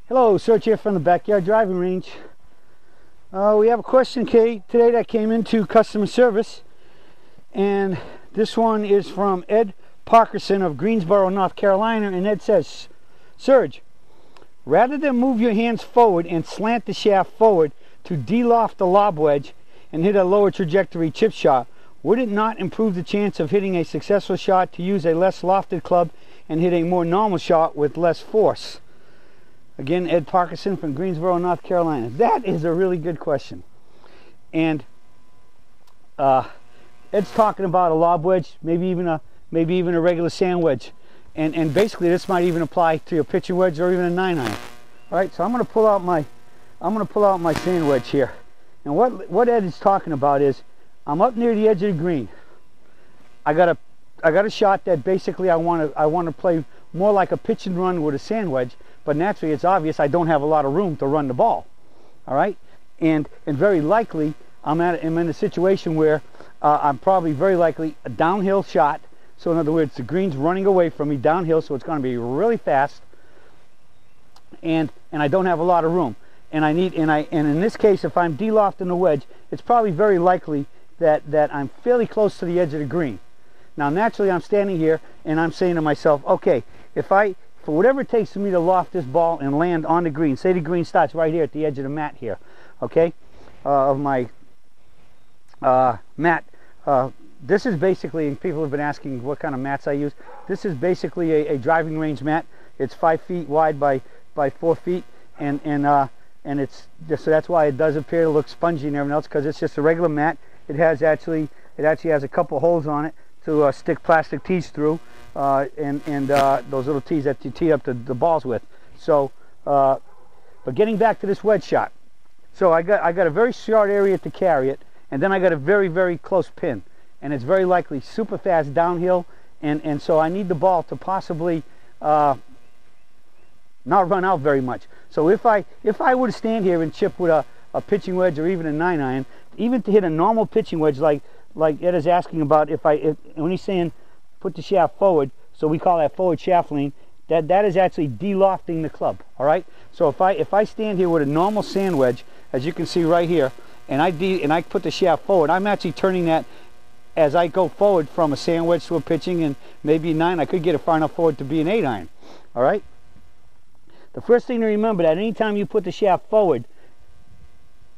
Hello, Search here from the Backyard Driving Range. We have a question today that came into customer service, and this one is from Ed Parkerson of Greensboro, North Carolina, and Ed says, Serge, rather than move your hands forward and slant the shaft forward to de-loft the lob wedge and hit a lower trajectory chip shot, would it not improve the chance of hitting a successful shot to use a less lofted club and hit a more normal shot with less force? Again, Ed Parkerson from Greensboro, North Carolina. That is a really good question. And Ed's talking about a lob wedge, maybe even a regular sand wedge. And basically this might even apply to your pitching wedge or even a 9-iron. All right, so I'm going to pull out my sand wedge here. And what Ed is talking about is I'm up near the edge of the green. I got a shot that basically I want to play more like a pitch and run with a sand wedge. But naturally, it's obvious I don't have a lot of room to run the ball. All right, and very likely I'm in a situation where I'm probably very likely a downhill shot. So in other words, the green's running away from me downhill, so it's going to be really fast, and I don't have a lot of room. And in this case, if I'm de-lofting the wedge, it's probably very likely that I'm fairly close to the edge of the green. Now naturally, I'm standing here and I'm saying to myself, okay, for whatever it takes for me to loft this ball and land on the green, say the green starts right here at the edge of the mat here, okay, of my mat. This is basically, and people have been asking what kind of mats I use. This is basically a driving range mat. It's 5 feet wide by 4 feet, and it's just, so that's why it does appear to look spongy and everything else, because it's just a regular mat. It actually has a couple holes on it to stick plastic tees through, and those little tees that you tee up the balls with. So, but getting back to this wedge shot, so I got a very short area to carry it, and then I got a very, very close pin, and it's very likely super fast downhill, and so I need the ball to possibly not run out very much. So if I were to stand here and chip with a pitching wedge or even a 9-iron, even to hit a normal pitching wedge like Ed is asking about, when he's saying put the shaft forward, so we call that forward shaft lean, that is actually de-lofting the club. All right, so if I stand here with a normal sand wedge, as you can see right here, and I put the shaft forward, I'm actually turning that as I go forward from a sand wedge to a pitching, and maybe 9, I could get it far enough forward to be an 8-iron. All right, the first thing to remember that anytime you put the shaft forward,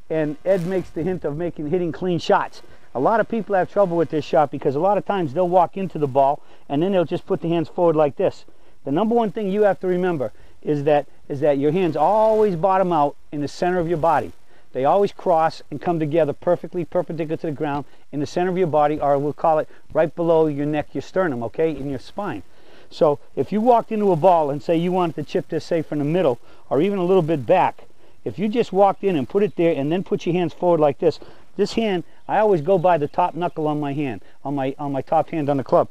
and Ed makes the hint of hitting clean shots, a lot of people have trouble with this shot because a lot of times they'll walk into the ball and then they'll just put the hands forward like this. The number one thing you have to remember is that your hands always bottom out in the center of your body. They always cross and come together perfectly perpendicular to the ground in the center of your body, or we'll call it right below your neck, your sternum, okay, in your spine. So if you walked into a ball and say you wanted to chip this, say from the middle or even a little bit back, if you just walked in and put it there and then put your hands forward like this, this hand, I always go by the top knuckle on my hand, on my top hand on the club.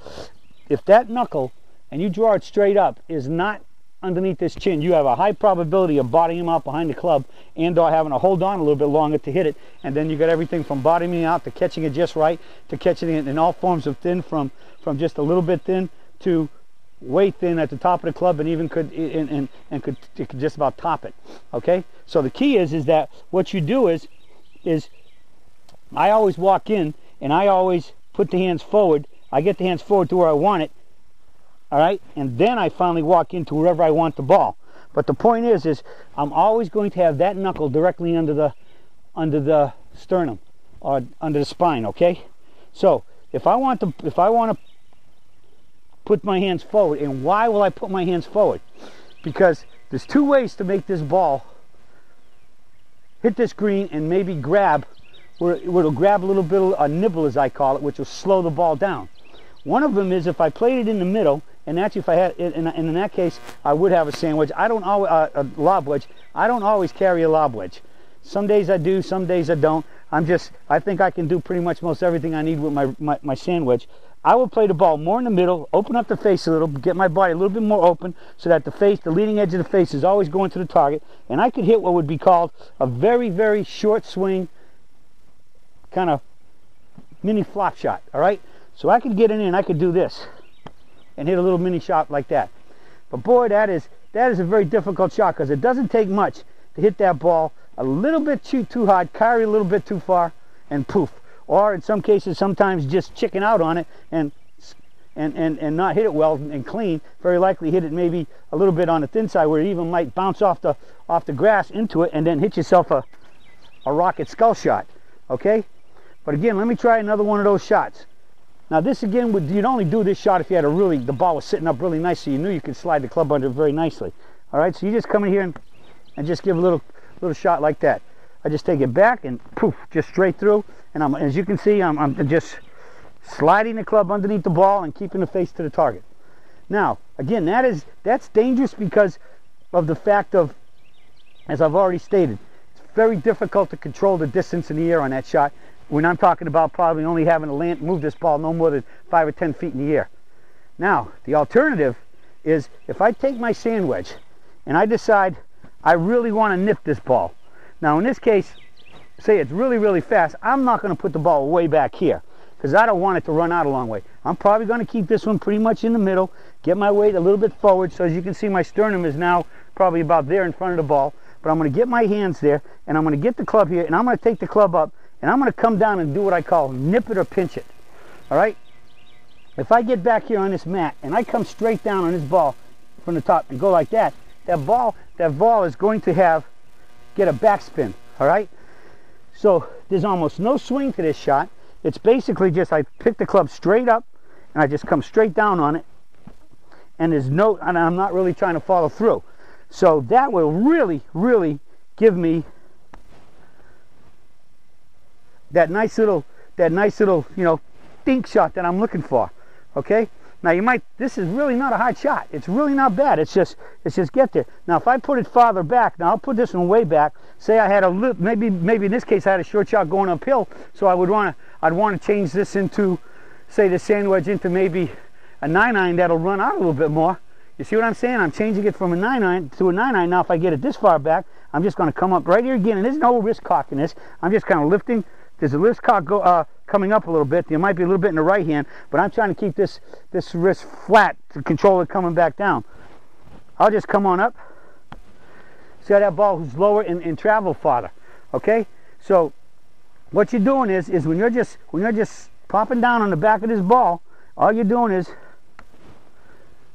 If that knuckle, and you draw it straight up, is not underneath this chin, you have a high probability of bottoming out behind the club and or having to hold on a little bit longer to hit it, and then you got everything from bottoming out to catching it just right, to catching it in all forms of thin, from just a little bit thin to way thin at the top of the club, and even could just about top it. Okay, so the key is that what you do is I always walk in and I always put the hands forward. I get the hands forward to where I want it, all right, and then I finally walk into wherever I want the ball. But the point is I'm always going to have that knuckle directly under the sternum or under the spine. Okay, so if I want to put my hands forward, and why will I put my hands forward? Because there's two ways to make this ball hit this green and maybe grab, where it'll grab a little bit of a nibble, as I call it, which will slow the ball down. One of them is if I played it in the middle, and actually if I had, in that case, I would have a sand wedge. I don't always a lob wedge. I don't always carry a lob wedge. Some days I do, some days I don't. I think I can do pretty much most everything I need with my sand wedge. I will play the ball more in the middle, open up the face a little, get my body a little bit more open so that the leading edge of the face is always going to the target, and I could hit what would be called a very, very short swing, kind of mini flop shot. All right, so I could get in and I could do this and hit a little mini shot like that. But boy, that is that is a very difficult shot because it doesn't take much to hit that ball a little bit too hard, carry a little bit too far, and poof. Or in some cases, sometimes just chicken out on it and not hit it well and clean. Very likely hit it maybe a little bit on the thin side where it even might bounce off the grass into it and then hit yourself a rocket skull shot. Okay? But again, let me try another one of those shots. Now this again, you'd only do this shot if you had the ball was sitting up really nice so you knew you could slide the club under very nicely. All right, so you just come in here and just give a little shot like that. I just take it back and poof, just straight through. And as you can see, I'm just sliding the club underneath the ball and keeping the face to the target. Now, again, that's dangerous because of the fact of, as I've already stated, it's very difficult to control the distance in the air on that shot when I'm talking about probably only having to move this ball no more than 5 or 10 feet in the air. Now, the alternative is if I take my sand wedge and I decide I really want to nip this ball. Now, in this case, say it's really, really fast, I'm not going to put the ball way back here because I don't want it to run out a long way. I'm probably going to keep this one pretty much in the middle, get my weight a little bit forward, so as you can see my sternum is now probably about there in front of the ball, but I'm going to get my hands there and I'm going to get the club here and I'm going to take the club up and I'm going to come down and do what I call nip it or pinch it. All right? If I get back here on this mat and I come straight down on this ball from the top and go like that, that ball is going to get a backspin. All right? So there's almost no swing to this shot. It's basically just I pick the club straight up and I just come straight down on it, and I'm not really trying to follow through. So that will really, really give me that nice little, dink shot that I'm looking for. Okay? Now this is really not a hard shot. It's really not bad. It's just get there. Now if I put it farther back, now I'll put this one way back. Say I had maybe in this case I had a short shot going uphill, so I'd want to change this into, say, the sand wedge into maybe a 9-iron that'll run out a little bit more. You see what I'm saying? I'm changing it from a 9-iron to a 9-iron. Now if I get it this far back, I'm just going to come up right here again, and there's no wrist cock in this. I'm just kind of lifting. There's a wrist cock coming up a little bit. There might be a little bit in the right hand, but I'm trying to keep this wrist flat to control it coming back down. I'll just come on up. See how that ball is lower and travel farther. Okay? So what you're doing is when you're just popping down on the back of this ball, all you're doing is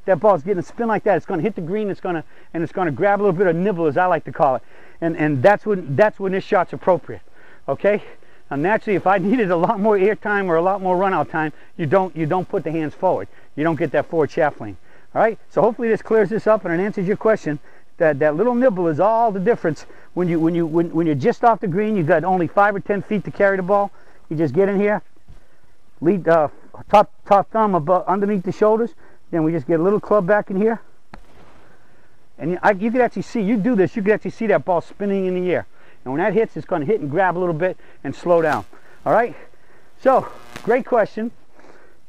that ball's getting a spin like that. It's going to hit the green. It's going to grab a little bit of nibble, as I like to call it, and that's when this shot's appropriate. Okay? Now naturally, if I needed a lot more air time or a lot more run out time, you don't put the hands forward. You don't get that forward shaft lean. All right. So hopefully this clears this up and it answers your question. That little nibble is all the difference when you're just off the green. You've got only 5 or 10 feet to carry the ball. You just get in here, lead top thumb above, underneath the shoulders. Then we just get a little club back in here, and you can actually see. You do this, you can actually see that ball spinning in the air. And when that hits, it's going to hit and grab a little bit and slow down. All right? So, great question.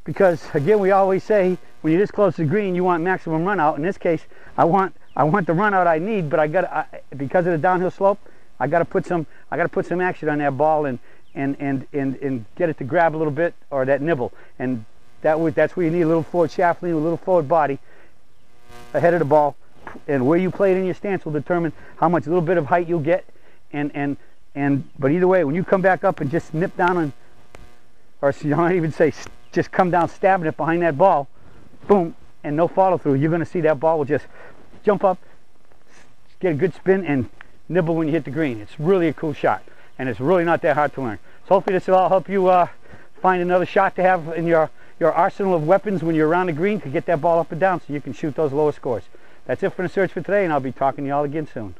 Because, again, we always say, when you're this close to the green, you want maximum run out. In this case, I want the run out I need, but because of the downhill slope, I got to put some action on that ball and get it to grab a little bit, or that nibble. And that's where you need a little forward shaft lean, a little forward body ahead of the ball. And where you play it in your stance will determine how much little bit of height you'll get. But either way, when you come back up and just nip down or you don't even say, just come down stabbing it behind that ball, boom, and no follow through, you're going to see that ball will just jump up, get a good spin, and nibble when you hit the green. It's really a cool shot, and it's really not that hard to learn. So hopefully this will all help you find another shot to have in your arsenal of weapons when you're around the green to get that ball up and down so you can shoot those lower scores. That's it for the search for today, and I'll be talking to you all again soon.